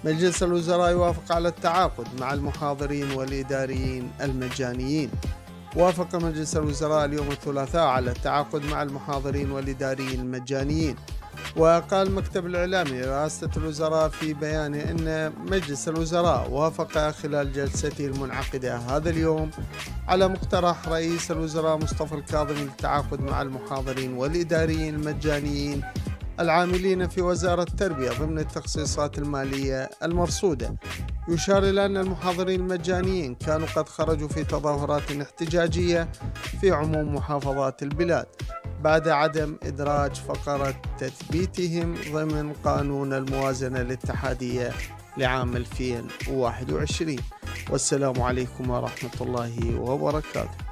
مجلس الوزراء يوافق على التعاقد مع المحاضرين والإداريين المجانيين. وافق مجلس الوزراء اليوم الثلاثاء على التعاقد مع المحاضرين والإداريين المجانيين. وقال المكتب الإعلامي لرئاسة الوزراء في بيانه أن مجلس الوزراء وافق خلال جلسته المنعقدة هذا اليوم على مقترح رئيس الوزراء مصطفى الكاظمي للتعاقد مع المحاضرين والإداريين المجانيين العاملين في وزارة التربية ضمن التخصيصات المالية المرصودة. يشار إلى أن المحاضرين المجانيين كانوا قد خرجوا في تظاهرات احتجاجية في عموم محافظات البلاد بعد عدم إدراج فقرة تثبيتهم ضمن قانون الموازنة الاتحادية لعام 2021. والسلام عليكم ورحمة الله وبركاته.